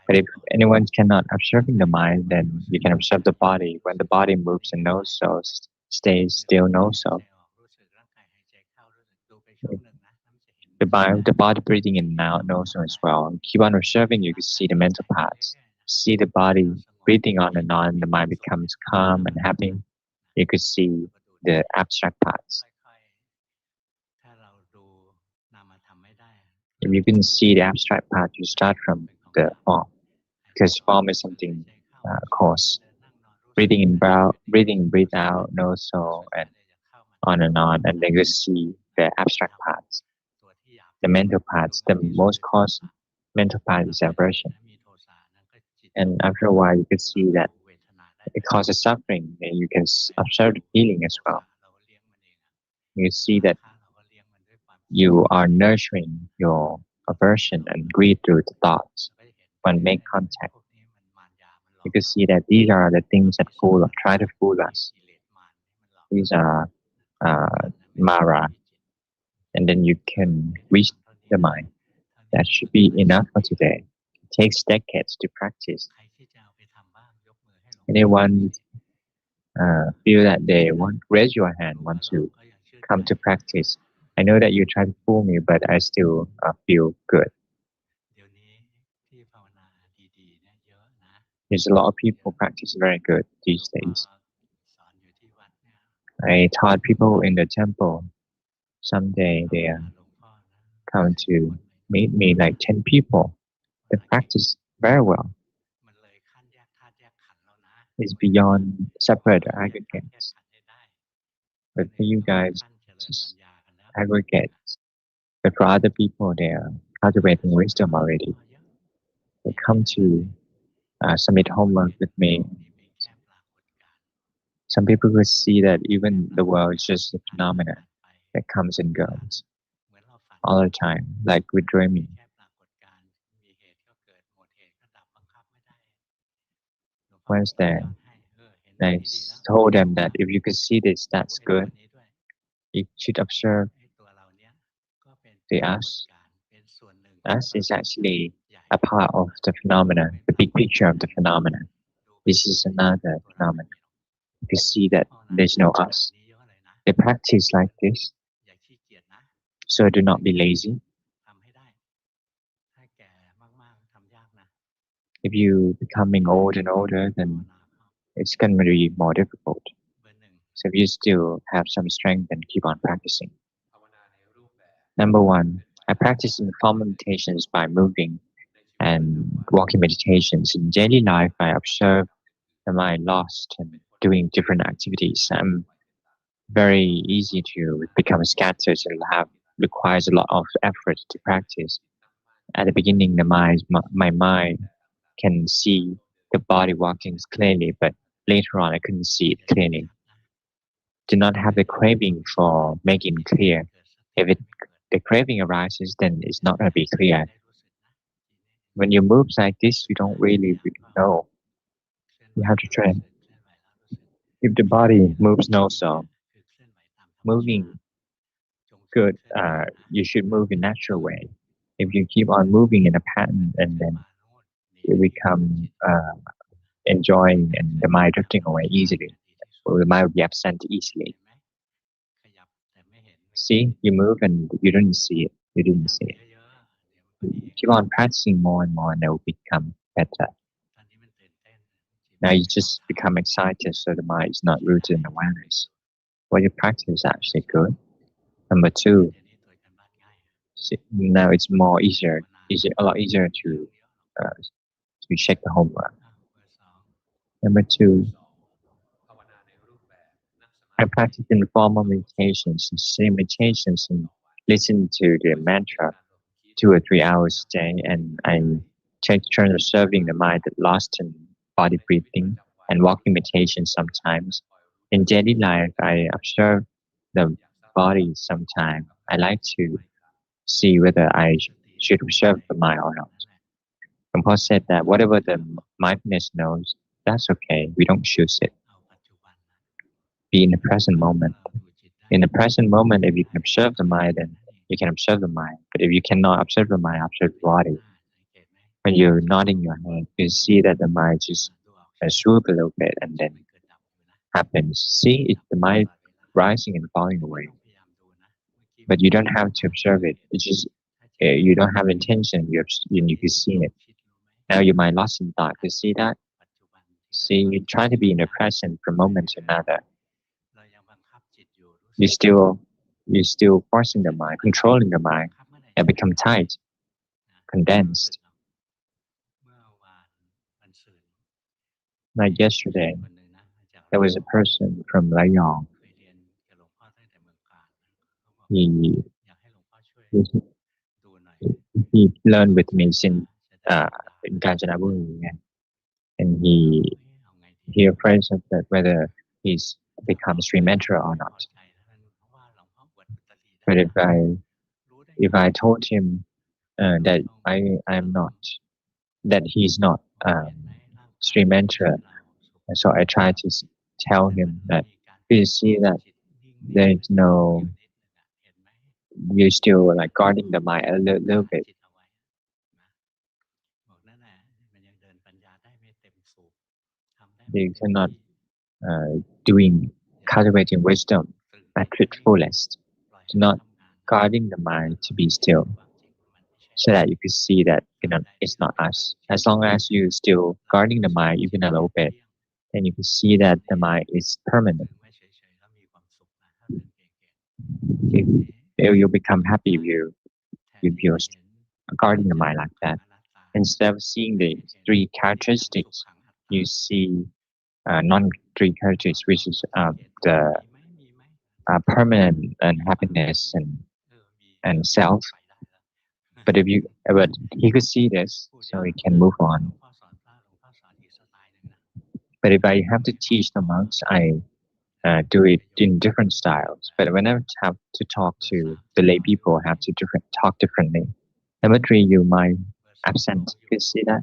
But if anyone cannot observing the mind, then you can observe the body. When the body moves and knows so, stays still, knows so. The body breathing in and out knows so as well. Keep on observing, you can see the mental parts. See the body breathing on and on, the mind becomes calm and happy. You could see the abstract parts. ค่อยๆถ้าเราดูนามธรรมไม่ได้เริ่ If ม you จาก can รูป see the abstract part, you รูป start เป็น from ของ the เรา form ให้ because สังเก form ต is หาย something ใจเข้ารู้สึก coarse. เดินนั่งนอนรู้สึก Breathing in, หายใจอยู่ breathing, นิ่งๆ breathe รู้สึก out, no ตัว soul, ค่อย and ๆเลยจะเข้ามาที่ on, and then you see the ตัวที่ abstract ทำ parts. ตัวที่หยาบ The ที่สุด mental ดู parts, ง่า the ยที่สุด most คือโท coarse สะ mental ถ้า part เรา is สังเกต aversion. นะมีโทสะนั่นก็จิต And เรา after a while, you can เรา see ดู that เวทนาได้ it ด้วย causes suffering, and you can แม้ observe the feeling โท as สะ well. เราก็เลี้ยงมันเองอะ You see รา that คะ เราก็เลี้ยงมันด้วยความคิด you are nurturing your เรา aversion เรา and greed through the thoughts เราก็จะเห็นไป when เรื่ make อยๆ contact. พวกนี้มันมารยา มันหลอ You ก can เรา see that these are the พว things อ that วิชชา fool, ตัณ try หา to fool พวก us. กิเลสมารที่มันหลอก These are ความ uh, ฝันนั้นไม่ได้ Mara, ที่จิต and then you ให้ can ให้ reach ทำเท่านี้ the นะ mind. เท่านี้ That เรา should ก็ be จะได้ enough 10 for ปี today. It takes decades to practice. ใครที่จะเอาไปทำบ้าง ยกมือให้หลวงพ่อ Anyone สิ feel that they นะ want, raise your เรา hand, รู้ want ว่า เรา to ก็ยังชื่น come ใจ to practice. I know that you try to fool me, but I still feel good. เดี๋ยวนี้ที่ภาวนาดี ๆ เนี่ยเยอะนะ There's a lot of เย people อะ practice very good หลว these งพ่อ days. สอนอยู่ที่วัดเนี่ย I taught people in the temple. ภา Someday ว they นาหลวงพ่อนะ come 10 to คน meet me, like 10 people. ภาว They นาเก่ง practice very well. มันเลยขั้นแยกธาตุแยกขันธ์แล้วนะ It's beyond เรา separate ต้องแยกธาตุแย aggregates. กขันธ์ให้ได้ But คน for อื่น you เขา guys, ขั้นเจริญ just ปัญญากันแล้ว aggregates. But for other people, they are ภาวนา cultivating สอน wisdom หลวง already. พ่อเยอะ They ที่ come นี่ to submit เรา homework เห็น with โล me. กนี้เป็นแค่ปรากฏการณ์ Some people could see that แค่ even ปรา the กฏ world is การณ์ just a ผ่านมา phenomenon ผ่านไป that comes and ผ่าน goes เหมือนเราฝัน all the time, like with เป็น dreaming. แค่ปรากฏการณ์ มีเหตุก็เกิด หมดเหตุก็ดับ บังคับไม่ได้ หลวงพ่อ Once ต่อ they ยอดให้ เห็นอ I ย่างนี้ดีแล้ว told แต่ them ว่า that if you could see this, ดู that's ไอ้ตัว good. นี้ด้วย You should observe ไอ้ตัวเราเนี่ย ก็เป็นป the รากฏ us. การณ์ เป็นส่วนหนึ่งของ Us ปรา is กฏการณ์ actually ใหญ่ a part of the เรา phenomena, เป็น the ปรา big กฏ picture กา of ร the ณ์ phenomena. ดูไป This เรื่ is อย another ๆ ตัวเราไม่ phenomenon. มีหรอก You can see that ภาวนา there's กัน no แบบ us. นี้เยอะเลยนะ They practice like this, อย่าขี้เกียจนะ so do ถ้า not be แก่ lazy. ทำให้ได้ ถ้าแก่มาก ๆ ทำยากนะ If you becoming old and older, ภาว then นาเข้า it's going to be more difficult. เบอร์ 1 So if you still have some strength, then keep on practicing. ภาวนาในรูปแบบ Number one, เป็น I ไป practice in formal meditations by moving ในชีวิต and ประจำวัน walking meditations. In daily life, I observe the mind lost and doing different activities. I'm very easy to become scattered and requires a lot of effort to practice. At the beginning, my mind can see the body walking clearly, but later on, I couldn't see it อย่า clearly. ชัดนะ Do not have the craving for making จิต clear. เกิด สติ If ไม่เกิด the craving arises, then it's not going to be ให้ clear. ได้รู้สึกนะ When you move like this, you don't ทุก really อย่างก็ know. เคลื่อน You ไหว have to แล้ว train. รู้สึก เคลื่อนไหวแล้วรู้สึก If the มี body สติแล้ว moves no นี่แหละ so, คือเคลื่อนไหวตามธรรมชา moving ติ จงฝึก good, เคลื่อนไหวนะ you should move in natural way. If you keep on moving in a เคลื่อน pattern ไป and เคลื่อน then มาโน่นหนี you ไปที่ become จิต enjoying ให้ and เคลื่ the อนไหว mind ตาม drifting ธรรม away ชาติ easily, จะดีที่สุด or the mind will be absent easily. เห็นไหม ขยับแต่ไม่เห็น เมื่อกี้ See, you move and you didn't see it. You ข didn't ยับ see it. เยอะ ๆ เดี๋ยวมันก็ดีเอง Keep on practicing more and more, and it will become better. ตอนนี้มันตื่นเต้น จิต Now มัน you ไม่เข้า just ฐาน become excited, so the mind is not ใช้ rooted ได้ in ใช้ได้ awareness. อยู่ What you practice is เบอร์ actually 2 good. Number แต่ two, เดี๋ยวนี้ตรวจการบ้านง่าย now it's more ภา easier, วนา a lot easier เรื่อง to เยอะหรอก check the homework. อ้าว เบอร์ 2 Number two, ภาวนาในรูปแบบ นั่งสมา I ธิ practice in formal ต้องรู้สึก meditations, sitting meditations, and ต่อวัน listen to the โดยสังเกต mantra การรวมคิด 2 or 3 การ hours นั่ a ง day, and หา I ย take turn การ observing ภา the ว mind นา that lost in body ในชีวิตประ breathing จำวัน and walking meditation การ sometimes. คอยรู้ In ทัน daily life, I observe the อยากทราบ body ที่ sometime. กับ I like ไม่ to ครับ see whether I มีสติ should รู้ observe อะไร the mind or นั่ not. นแหละ Paul said that ไม่ whatever บัง the คับ mindfulness knows, that's okay. We don't choose it. เอาปัจจุบันนะ Be in the ปัจจุ present บัน ถ้า moment. เราดูจิตได้ In the present ดู moment, กา if ย you ได้ can observe the ดู mind, จิต then นั่นเอง you can observe the mind. But if you cannot observe the mind, observe the ดูใบ body. หน้า สังเกตไหม When you're จิต nodding your head, you see that the mind just ดูออกใช่ไหม swoop a little bit and จิต then มันเกิดดับอยู่นะ happens. See, เกิด it's ดับ the อยู่ต mind ลอดเวลา rising and แต่ falling ไม่ away. ต้องพยายามดูนะ เมื่อกี้ But มัน you เกิด don't ดับ have to มา observe เรา it. เห็น It's just ถ้าจิต you มัน don't เกิ have ดดับ intention. You ตอน you นี้ can จิต see หล it. งคิดรู้ไหม Now your mind lost in thought. หั You ด see that? ปัจจุบันทีละ See, น้อย you ที try ละ to be นิด in the นะ present from ไป moment to เรื่อย another. ๆ เรายังบังคับจิต You still you still forcing the mind, controlling the mind, and become tight, ความรู้สึก condensed. เราเมื่อวานวันศุกร์มี Like ผู้ชาย yesterday, คนหนึ่งนะมาจาก there ระ was ย a อง person from Layong. เคยเรียนกับหลวงพ่อตั้งแต่เมืองการเขาบอก He อยากให้หลวงพ่อช่วย he, ดูหน่อย he ถ้า learned หมด with สั me ญญา since จะได้สัญญา in Kanchanaburi, and เอาไงดี he afraid of that whether he's ถ้า become เขา stream mentor ไม่ or พ not. อใจเท่านั้นเพราะว่าหลวงพ่ออวดอุตริได้ But นะรู้ได้ไง if I told him เรา that ต้อง I'm not, that he's not มองเห็นไหมร่างกาย stream จิต mentor, เราสุข so I try to tell แต่มั him นไม่ that มีการ please see that จิตนิ่ง there's ๆอยู่ no นิดหนึ่งอะเห็นไหม you're still like guarding the mind a little รักษา bit. จิตเอาไว้นะบอกนั่นแหละมันยังเดินปัญญาได้ไม่เต็มสูบทำได้ไม่ You เต็ม cannot ที่ doing อย่า cultivating wisdom ตรึงจิ at ตให้ its นิ่ง fullest, ปล่อย to ให้มัน not ทำงานนะ guarding the แล้ว mind ก็ to ให้ be เห็น still, ความจริงว่ามันไม่ใช่ so that you can see that ตราบใด it's ที่เรา not ไม่ตรึ us. งจิต As long as you still เรา guarding รู้ the สึก mind ว่า even จิต a เรา little ไม่ bit, เที่ยง then you can see that the mind is ตรึ permanent. งไว้เฉยๆแล้วมีความสุขนะถ้าตึงเก่งๆจิต If นี้ you become ไม่ happy ไป แทน if ที่ you're จะเห็น guarding อ the นิจ mind จัง like ทุกขัง that, อนัตตา instead of seeing ให้ the เห็น three อนิจจังสุข characteristics, ขัง อัตตา you ไป see non three แล้วก็ characteristics, which is สังเกตดู the มีไหมมีไหม permanent and มีความรู้สึ happiness กไหมมี and ก็ self. ไปได้แล้ว But if you but he could see this, พูด so ยาก he can move หลว on. งพ่อสอนพระหลวงพ่อสอนอีกสไตล์หนึ่งนะ But if I have to teach the monks, I do it in different styles. But whenever I have to talk เบอ to ร์ 3 the ส lay ลอยอยู่ people, ไหม have to talk differently. Number three, you might เบอร์ 2 absent. รู้อยู่ You see ไหม that?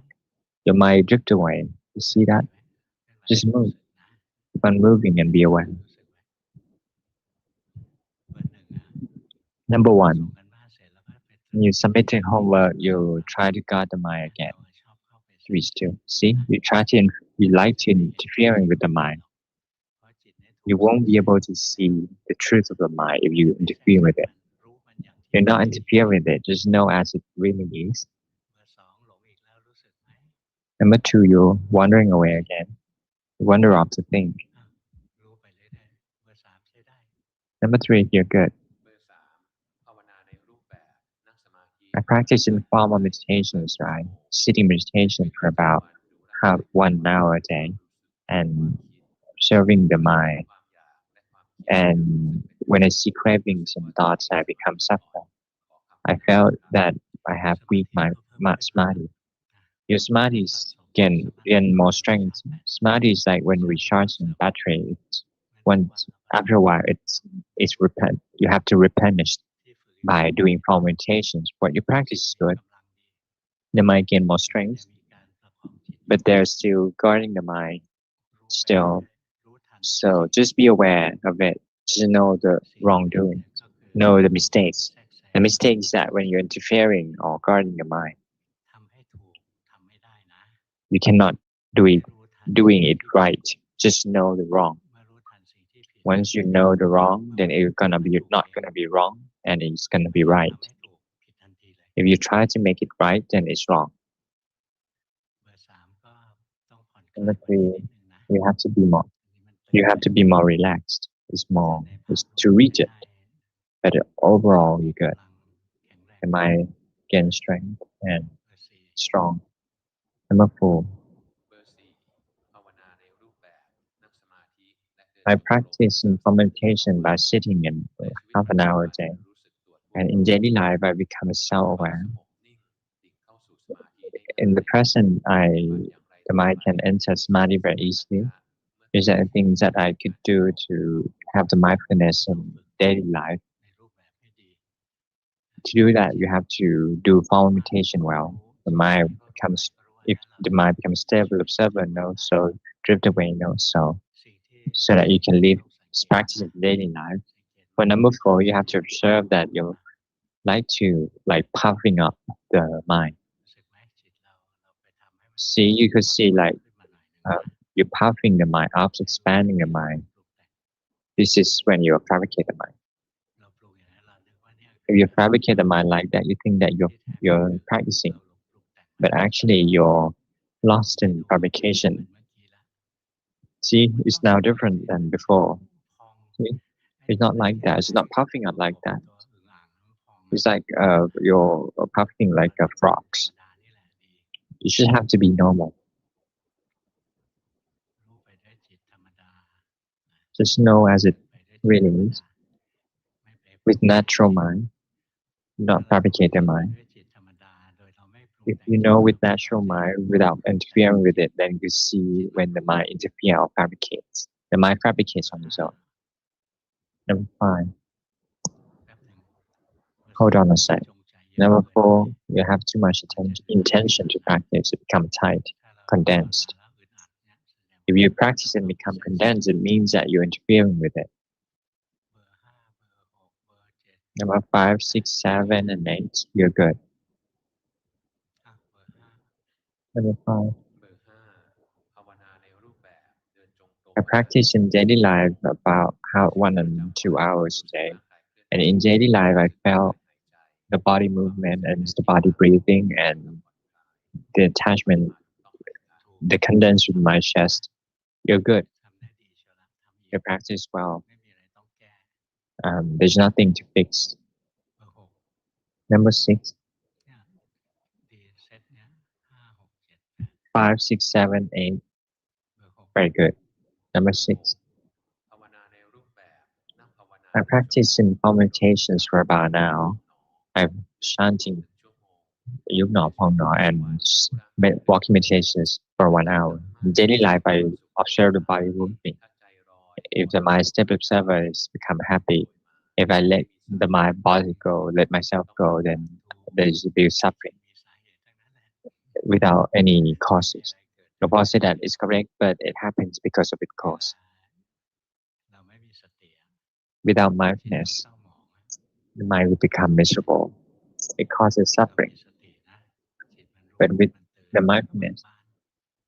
Your mind drift away. You เคลื่อน see ไหว that? ไหมเคลื่อนไหว Just ให้รู้ move. สึกนะ Keep on moving and be aware. รู้สึกไหมเบอร์ 1 อะ Number ส่ง one, การบ้านเสร็จแล้วก็ไปตรึ when ง you จิต submitting ให้ homework, รู้สึก you ว่า try to guard the mind เรา again ชอบเข้าไป to แทร be กแซง still. จิต See, นะ you try to, you เรา like จะ to ไม่เห็นความ interfering จริ with ง the ได้ mind. หรอกเพราะจิตเนี่ยถู You กสอด won't be แทรก able to ไปแล้ว see the truth of the mind if you ไม่แทรก interfere แซ with ง it. มันรู้มันอย่างที่ You're มัน not เป็น interfere with it. Just know as it really is. เบอร์ 2 หลงอีกแล้วรู้สึกไหม Number two, you're wandering away again. You wander off to think. อ้าวรู้ไปเรื่อยๆเบอร์ 3 ใช้ได้ Number three, you're good. เบอร์ 3 ภาวนาในรูปแบบนั่งสมาธิ I practice informal meditations, right? Sitting ชี meditation วิต for ประจำ about วันดูร่างกาย 1 hour a ค day วามรู้สึก ความ and คิด observing the mind. ความอยากและความคิดรู้สึก And เป็น when I see รู้ cravings สึก and ว่าตัวเอ thoughts, ง I สมา become ธิอ่อน suffering. ขอคำ I แนะนำ felt นะครับ that I have สมา weak ธิก็เพิ่มขึ้น samadhi. นะ Your การ samadhis สะสม can สมาธิ gain เป็น more การชา strength. ร์จแบต Samadhi is like when ใช้ we เวลา charge เสริ the ม battery. It's เหมือนทุก once วันเราก็ after a while, it's repent. You have to replenish ที่ฝึกอยู่ by doing formal meditations. What you จิต practice is มี good. กำลังดี The mind gain more แต่มัน strength, ยังมีการประคองจิตอยู่ but they're still guarding the mind รู้ไปเรื่ still. อยๆรู้ทัน So สิ่ง just be aware of it. Just know the สิ่งที่ผิด wrongdoing. เนี่ยก็คือ Know the ไป mistakes. แทรกแซ The ง mistake is that when you're interfering or guarding the mind, ทำให้ถูกทำไม่ได้นะ you cannot do ให้ it รู้ทัน doing สิ่ง it ที่ผิด right. Just know the wrong. เมื่อรู้ทันสิ่งที่ผิด Once you know the wrong, เมื่อ then มัน it's gonna มัน be ถูก not เอง gonna be wrong, and it's gonna พ be ยายาม right. ทำให้ถูกผิดทันทีเลย If you try to make it right, then it's wrong. เบอร์ 3 ก็ต้องผ่อนคลา Number ยกว่านี้ three, นิดหนึ่งนะ you have to be more. อันนี้มันตึง You have ไป to be more relaxed. It's แต่ more. ในภา It's พรว to ม reach ใช้ it. ได้ But จิต overall, มี you're good. กำลังแข็งแรง The mind gain strength and เบอร์ 4 strong. Number four, เบอร์ 4 ภาวนาในรูปแบบนั่งสมาธิและเดิน I จงกรม practice in 30 meditation นา by ที sitting in ในชีวิต half ประ an จำ hour วั a น day. รู้สึกตัวทั่ว And พ in ร้อม daily life, I become มีความ self-aware. สงบนิ่งดิ่งเข้าสู่สมาธิได้ In ง่า the ย present, ปฏิบัติอย่างไร the ต่อ mind ไป can enter มี samadhi ส very ติสัม easily. ปชัญญะเมื่อ Is there ทำ things that I ใน could การที่ do เรา to have the mindfulness เรา in ฝึก daily life? ในรูปแบบให้ดี To do ให้ that, จิ you ต have to do ตั้ง formal มั่น meditation รู้ well. จิ The ตไป mind ก็รู้ becomes, ไปก็รู้อัน if นั้นเรา the สา mind มารถ becomes ใช้ชี stable, วิตประ observer, จำวัน knows, ได้ so drift away, knows, so สิ่งที่ so that you can เรา live ต้องสังเกต practice นะ in daily life. สังเกต For ว่า number ส four, ติ you have to เนี่ย observe that you มา like to like puffing up the mind. รู้สึกไหมจิตเราไปทำให้มัน See, you could ก see ว้าง like ๆขึ้นมาหน่อยหนึ่งนะ you're puffing the mind up, ให้รู้สึก expanding ที่ the เรา mind. ปรุงแต่ง This is when you fabricate the mind. เราปรุงอย่างนั้นเรานึกว่าเนี่ยคื If อ you การปฏิ fabricate บั the ติ mind like that, you think that ที่แท้ you're คือ practicing, เราปรุงแต่งมัน but actually you're เรา lost ไม่ in ดูเหมือน fabrication. เมื่อกี้แล้ว See, มัน it's ต้อง now สงบ different สิ than มัน before. พอง See? It's not like that. It's not puffing up ตัวผ like มเป็ that. นตัวอึ่งอ่างแล้วมันพองนะ It's like you're puffing มั like น a เป็นสติธรร frogs. มดานี่แหละดี You should have to be normal. รู้ไปด้วยจิตธรรมดานะ Just know as it ฝึกไปด้วยจิตธร really รม is ดาไม่ไปปรุ with งแต่ง natural mind, ถ้า not เรารู้ fabricated จิตไป mind. ด้วยจิตธรรมดาโดยเราไม่ปรุง If แต่ง you จิต know เรา with เรา natural จะ mind รู้ without ใจข interfering อง with จิต it, then you จิ see ตมัน when the รู้ mind interfere or fabricates. The mind เบ fabricates อ on ร์ its ห้า own. Number 5, แป๊บหนึ่งเบอร์ hold สี่ on a นี่ sec. จงใจเยอะ Number เกินไป 4, you have too much มันจะอึดอัด intention to practice. It become tight, ถ้าเราภาวนา condensed. แล้วอึดอัดเนี่ยแสดง If ว่า you เรา practice and เราไม่ become ใส่สติ condensed, it means that you're interfering with it. เบอร์ 5 เบอร์ 6 เบอร์ 7 Number เบอ 5, ร์ 6, 8 7, and 8, you're good. เบอร์ 5 Number 5, เบอร์ 5 ภาวนาในรูปแบบเดินจงกรม I เจริญ practice in daily life about 1 ประ and 2 จำวัน hours รู้ a สึก day. ร่างกายเคลื่อน And ไหว in daily life, I รู้สึกลม felt หายใจ the body ความรู้ movement สึก and ใน the จิต body เรา breathing รู้ and สึกผ่อนคลาย the ทำได้ attachment, มาถูกต้องไหมถูก the condensed with ทำ my ดีนะ chest. You're good. ทำได้ดีเชียวละทำอี You ก practice well. ไม่มีอะไรต้องแก้ There's nothing to fix. เบอร์ 6 Number 6, เนี่ยดีเซตเนี้ย5 6 7 8 5, 6, 7, 8. เบอร์ 6 Very good. Number 6, ภาวนาในรูปแบบนั่งภาวนา I practice in form meditations for about an hour. I'm เดินจงกรม chanting 1 ชั่วโมง Yuk Nor Pong Nor and รู้ร่างกาย walking meditations for 1 hour. In daily life, I observe the body moving. ถ้าใจลอย If the mind step observer is become happy, if I let the mind body go, let myself go, then there is be suffering มีสาเหตุทั้งนั้นแหละ without any ไม่มี causes. อะไรเกิด The boss said that is correct, but it happens because of its เว cause. ลาเราไม่มีสติอะ Without จิตมัน mindfulness, เศร้าหมองอะ the mind will become miserable. It causes ต้อง suffering. มีสตินะจิตมันรู้ But with มันตื่น the มันก็เบิก mindfulness, บาน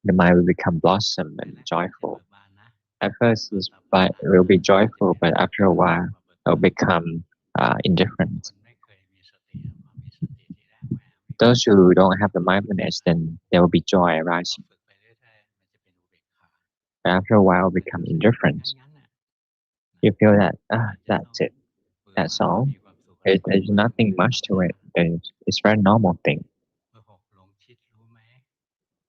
the mind will become blossom แต่ and แรกๆจะ joyful. เบิกบานนะ At first, พอ it's ต่อไป it นาน will be ๆจะ joyful, เป็น but after a มาก while, กว่าเบิก it'll บาน become ค indifferent. นไม่เคยมีสติอะพอมีสติทีแรกแหมมี Those who don't have the mindfulness, then there will be joy พอ arising. ฝึกไปเรื่อยๆมันจะเป็นอุเบกขา But after a while, มัน become รู้สึก indifference. งั้นๆน่ะ You feel that ไม่เห็นจะต้ that's อง it, เบื่อ that's หน่าย all. มีความสุขอะไร There's มาก nothing ๆ much ธรรม to ดา it. It's a very normal thing. เบอร์ 6 หลงคิดรู้ไหม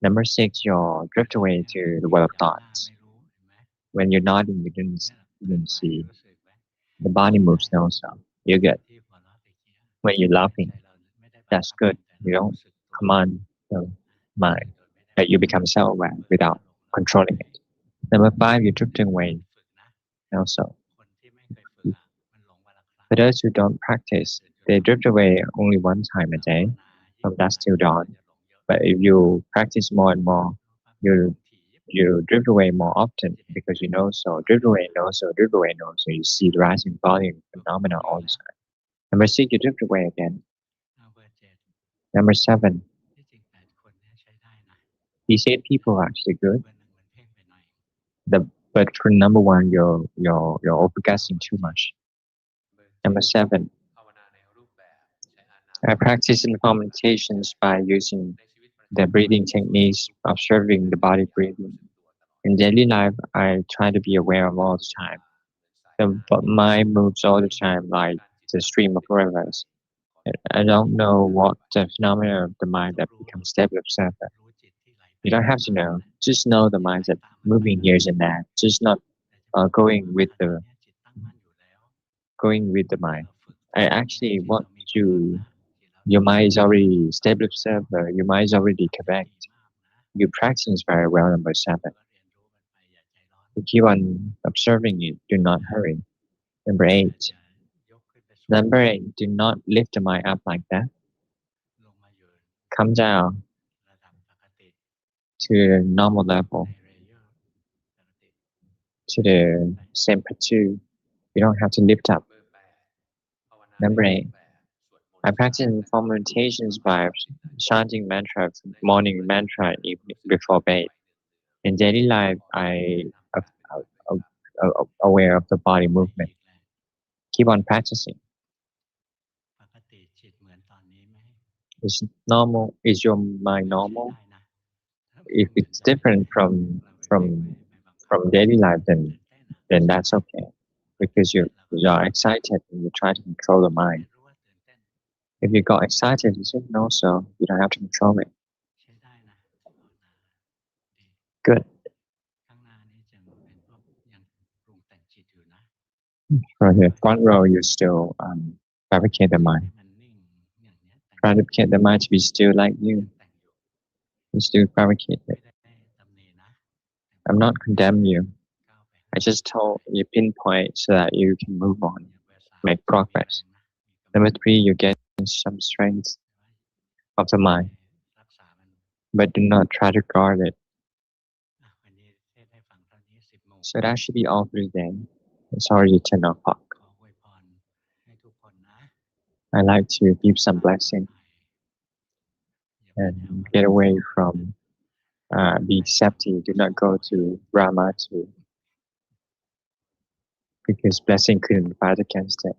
Number 6, you'll รู้ drift สึก away ยัง to the world of ยักหน้า thoughts. ไม่รู้เห็นไหม When you're nodding, you เนี่ยเคลื่อน didn't ไหว see รู้สึกไหม the body ใช้ได้ moves also. You're ตอน good. ที่หัวเราะตะกี้ When you're ใจ laughing, เราไม่ได้บัง that's คับ good. มันแต่ You เรา don't รู้สึกตัว command the รู้ mind, สึกโดยไม่ได้ that บั you งคับ become self-aware เบอร์ without 5 หลงรัก controlling ไหม it. Number 5, you're drifting หั away ดฝึกนะ also. คนที่ไม่เคยฝึกอะมันหลงวันละครั้ง For those who don't practice, ตื่นจนห they ลับ drift away only 1 time a ถ้า day ภาวนายิ่ from งภาว dusk นา till เยอะ dawn. ก็จะหลงเยอะ But if you practice more and more, รู้ you ป่ะหลงถี่ยิบ you drift away more often จะเห็น because เกิ you ด know so. Drift away and also, drift away and also. You see the rising volume เบอร์ 6 หล phenomena งเย all อะ the แล้ว time. Number 6, you drift away again. เบอร์ 7 Number 7, ที่จริง8 คนเนี่ยใช้ได้นะ he said people are actually good, เบอร์ 1 มันเพ่งไปหน่อย but for number 1, you're overguessing เบอ too ร์ 7 much. เบอร์ Number 7 7, ภาวนาในรูปแบบใช้อานา I ปาน practice in สติ form กาย meditations by using ในชีวิตประ the จำวัน breathing รู้สึก techniques, ทุกๆ observing the body รู้ breathing. สึกตัวตลอด In daily life, I try to be aware of all the เว time. ลาเหมือนสาย The น้ำ mind moves all the ที่ time มี like การจิต the ตาม stream ป of กติ rivers. ขอ I don't know เคลื่อน what ไหว the phenomena of the ไม่ mind ต้อง that รู้หรอก becomes stable observer. รู้จิตที่ไหลไป You don't have to ตาม know. นั่นแหละ Just know the ที่ไหล minds that ตามมันไป moving นั่น here แหละ and there. Just not แต่จะบอก going ว่า with ขณะ the เนี้ยจิตตั้งมั่นอยู่แล้ว going with the ถ้า mind. เราฝึก I ต่อไปเนี่ย actually จิต want เรามีกำลัง you. นะ จิตเรา Your ตั้ง mind มั่น is already ตั้ง stable มั่นอยู่แล้ว observer. Your mind is already ทำได้ correct. ดีมากนะ You practice very well, number 7. ก็เรียนรู้มันไปอย่าใจร้อน You keep on observing it. Do not hurry. Number อย่า 8. อย่ายกขึ้นไปสูง Number 8. Do not lift the mind up like that. ลงมาอยู่ Come down ระดับปกติ to the normal ใน level, เรเยอร์ปกติ to the same plateau. You don't have to lift up. เบอร์ 8 ภาวนาใน Number รูป 8. แบบสวดมน I ต์ practice เช้า in และ form เย็น meditations บาง by ครั้งจิตอาจจะ chanting mantra, ได้ morning เปิด mantra รู้ evening สึก before เคลื่อน bed. ไหวเนือง In daily ๆ life, ขอให้ I ได้ทำ am การเป็นไปด้วยธรรม aware of the body ทำไป movement. อีกแหละ Keep on practicing. ปกติจิตเหมือนตอนนี้ไหม Is normal? Is your ไม่ mind ใช้ normal? ได้นะ ถ้ามัน If เหมือน it's ตอนนี้ different เราไป from เพ่งไม่บังคับ from daily life, ตื่นเต้นอะ then ใช้ that's ได้ okay เราตื่น because เต้นเราก็ you're excited and you try to control the เรี mind. ยนรู้ว่าตื่นเต้น If you got excited, you say no, so you don't have to control it. ใช้ได้นะภาวนาดี Good. ข้างหน้านี้จึงเป็นพวกยังปรุงแต่งจิตอยู่นะ For the front row, you still fabricate the จิต mind. ให้มันนิ่งอย่างเนี้ยแต่ง Try to get the mind to be still like ยั you. งแต่งอยู่ You still fabricate ไม่ it. ได้ตำหนินะ I'm not condemning you. ก้าวไปข้าง I หน้า just told you pinpoint so that you can move อ on, ย่างเบอร์สาม make จะมีแรง progress. นะมีกำลัง Number 3, you get some strength แต่ว่า of the ไม่ mind, รักษามัน but do not try to guard it. อ่ะวันนี้เทศให้ฟังเท่านี้10 โมง So that should be all for today. It's already 10 o'clock. ขออวยพรให้ทุกคนนะ I like to give some ปลอด blessing ภัยอย่าไปแนว and ความ get คิด away เสีย from be deceptive. Do not go to Brahma too, because blessing couldn't fight against it.